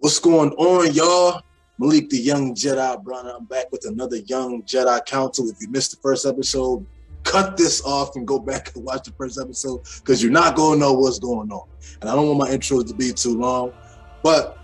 What's going on, y'all? Malik, the young Jedi brother. I'm back with another young Jedi Counsel. If you missed the first episode, cut this off and go back and watch the first episode because you're not going to know what's going on. And I don't want my intros to be too long, but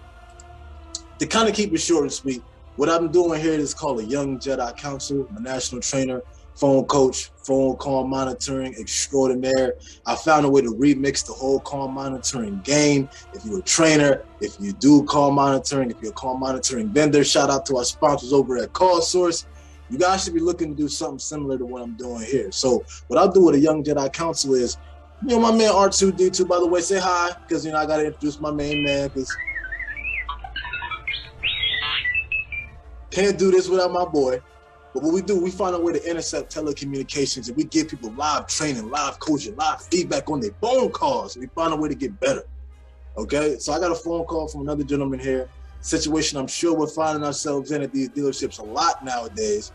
to kind of keep it short and sweet, what I'm doing here is called a young Jedi Counsel. I'm a national trainer, phone coach, phone call monitoring extraordinaire. I found a way to remix the whole call monitoring game. If you're a trainer, if you do call monitoring, if you're a call monitoring vendor, shout out to our sponsors over at Call Source. You guys should be looking to do something similar to what I'm doing here. So what I'll do with a young Jedi Counsel is, my man R2D2, by the way, say hi, because, I got to introduce my main man, because can't do this without my boy. But what we do, we find a way to intercept telecommunications, and we give people live training, live coaching, live feedback on their phone calls. And we find a way to get better. Okay? So I got a phone call from another gentleman here. Situation I'm sure we're finding ourselves in at these dealerships a lot nowadays.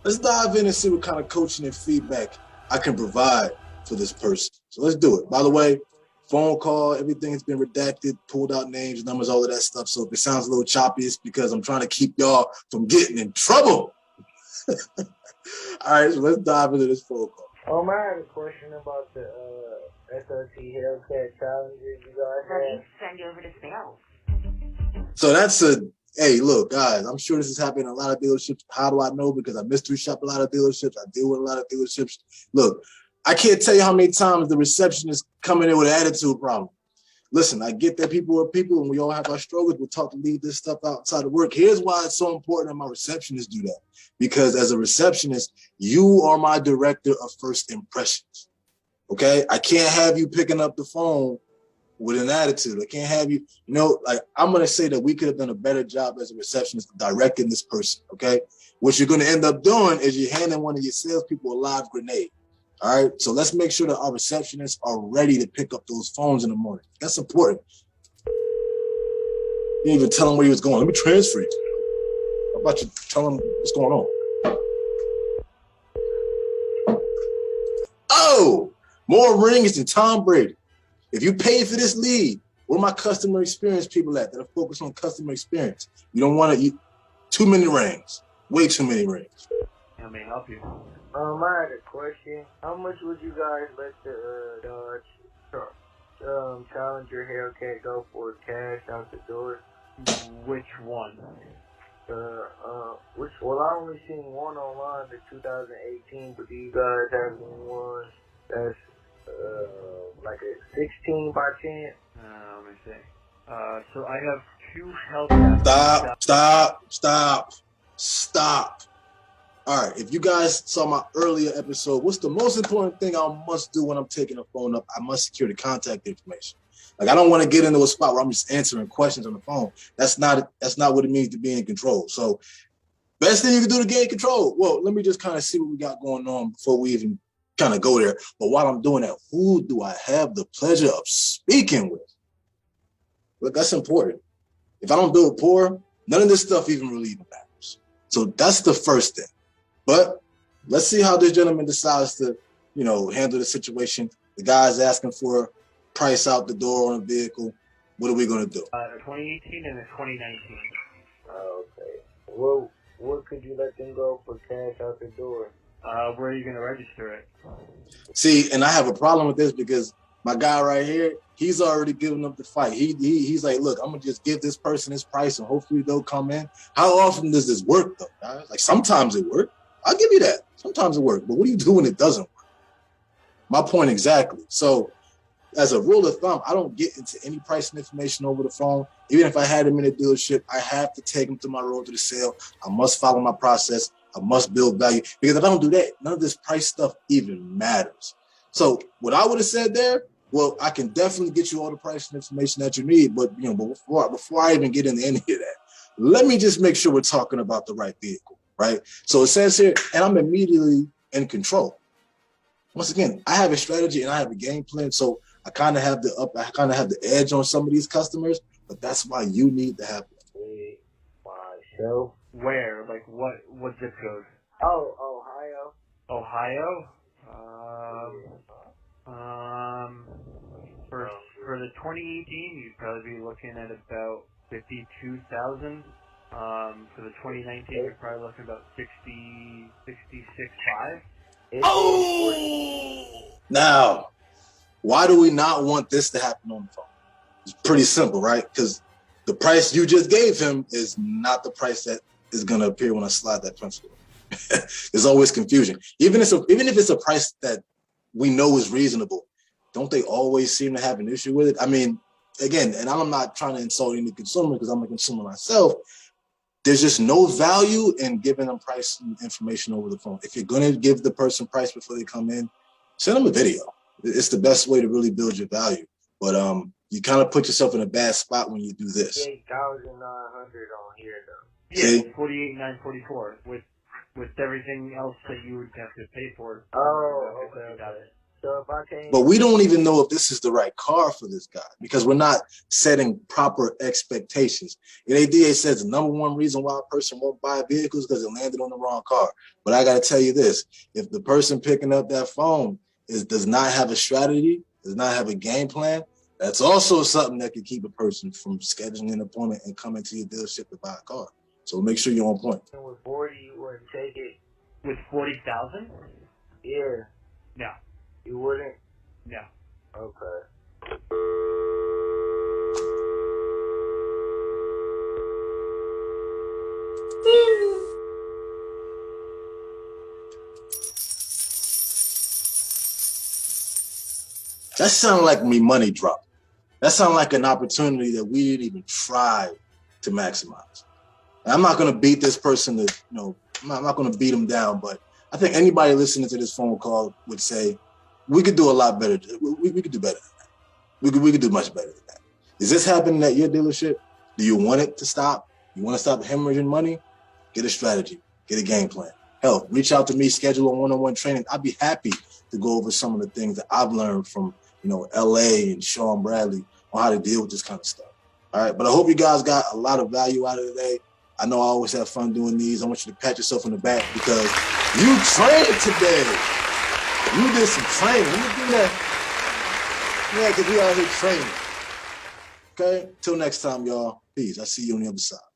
Let's dive in and see what kind of coaching and feedback I can provide for this person. So let's do it. By the way, phone call, everything has been redacted, pulled out names, numbers, all of that stuff. So if it sounds a little choppy, it's because I'm trying to keep y'all from getting in trouble. All right, so let's dive into this phone call. I have a question about the SRT Hellcat challenges you guys have. Let me send you over to sales. So that's hey, look, guys, I'm sure this is happening in a lot of dealerships. How do I know? Because I mystery shop a lot of dealerships. I deal with a lot of dealerships. Look, I can't tell you how many times the receptionist coming in with an attitude problem. Listen, I get that people are people and we all have our struggles. We'll talk to leave this stuff outside of work. Here's why it's so important that my receptionists do that. Because as a receptionist, you are my director of first impressions. Okay? I can't have you picking up the phone with an attitude. I can't have you, I'm going to say that we could have done a better job as a receptionist directing this person. Okay? What you're going to end up doing is you're handing one of your salespeople a live grenade. All right, so let's make sure that our receptionists are ready to pick up those phones in the morning. That's important. You didn't even tell him where he was going. Let me transfer you. How about you tell him what's going on? Oh, more rings than Tom Brady. If you pay for this lead, where are my customer experience people at that are focused on customer experience? You don't want to too many rings. Way too many rings. How may I help you? I had a question. How much would you guys let the Dodge Challenger Hellcat go for cash out the door? Which one? Well, I only seen one online, the 2018, but do you guys have one that's like a 16 by 10? Let me see. So I have two Hellcats. Stop. All right, if you guys saw my earlier episode, what's the most important thing I must do when I'm taking a phone up? I must secure the contact information. Like, I don't want to get into a spot where I'm just answering questions on the phone. That's not what it means to be in control. So best thing you can do to get in control. Well, let me just kind of see what we got going on before we even kind of go there. But while I'm doing that, who do I have the pleasure of speaking with? Look, that's important. If I don't do it poor, none of this stuff even really matters. So that's the first thing. But let's see how this gentleman decides to, handle the situation. The guy's asking for a price out the door on a vehicle. What are we going to do? The 2018 and the 2019. Okay. Well, what could you let them go for cash out the door? Where are you going to register it? See, and I have a problem with this because my guy right here, he's already given up the fight. He's like, look, I'm going to just give this person his price and hopefully they'll come in. How often does this work, though, guys? Like, sometimes it works. I'll give you that. Sometimes it works. But what do you do when it doesn't work? My point exactly. So as a rule of thumb, I don't get into any pricing information over the phone. Even if I had them in a dealership, I have to take them through my road to the sale. I must follow my process. I must build value. Because if I don't do that, none of this price stuff even matters. So what I would have said there, well, I can definitely get you all the pricing information that you need. But, before I even get into any of that, let me just make sure we're talking about the right vehicle. Right. So it says here, and I'm immediately in control. Once again, I have a strategy and I have a game plan. So I kind of have the edge on some of these customers, but that's why you need to have it. Myself. Where? Like what zip code? Oh, Ohio. Ohio? For the 2018, you'd probably be looking at about 52,000. For the 2019, you're probably looking about 66.5. Oh! Now, why do we not want this to happen on the phone? It's pretty simple, right? Because the price you just gave him is not the price that is going to appear when I slide that pencil. There's always confusion. Even if it's a price that we know is reasonable, don't they always seem to have an issue with it? I mean, again, and I'm not trying to insult any consumer because I'm a consumer myself. There's just no value in giving them price information over the phone. If you're going to give the person price before they come in, send them a video. It's the best way to really build your value. But you kind of put yourself in a bad spot when you do this. 8,900 on here though. Yeah, 48,944 with everything else that you would have to pay for. Oh, okay. So if I can't. But we don't even know if this is the right car for this guy because we're not setting proper expectations. And ADA says the number one reason why a person won't buy a vehicle is because it landed on the wrong car. But I got to tell you this, if the person picking up that phone does not have a strategy, does not have a game plan, that's also something that can keep a person from scheduling an appointment and coming to your dealership to buy a car. So make sure you're on point. With 40, you wouldn't take it. With 40,000? Yeah. No. You wouldn't? No. Okay. That sounds like me money drop. That sounds like an opportunity that we didn't even try to maximize. And I'm not going to beat this person to, I'm not going to beat him down, but I think anybody listening to this phone call would say, we could do a lot better. We could do better than that. We could do much better than that. Is this happening at your dealership? Do you want it to stop? You want to stop hemorrhaging money? Get a strategy. Get a game plan. Hell, reach out to me, schedule a one-on-one training. I'd be happy to go over some of the things that I've learned from, LA and Sean Bradley on how to deal with this kind of stuff. All right, but I hope you guys got a lot of value out of it today. I know I always have fun doing these. I want you to pat yourself on the back because you trained today. You did some training. Let me do that. Yeah, because we out here training. Okay? Till next time, y'all. Peace. I'll see you on the other side.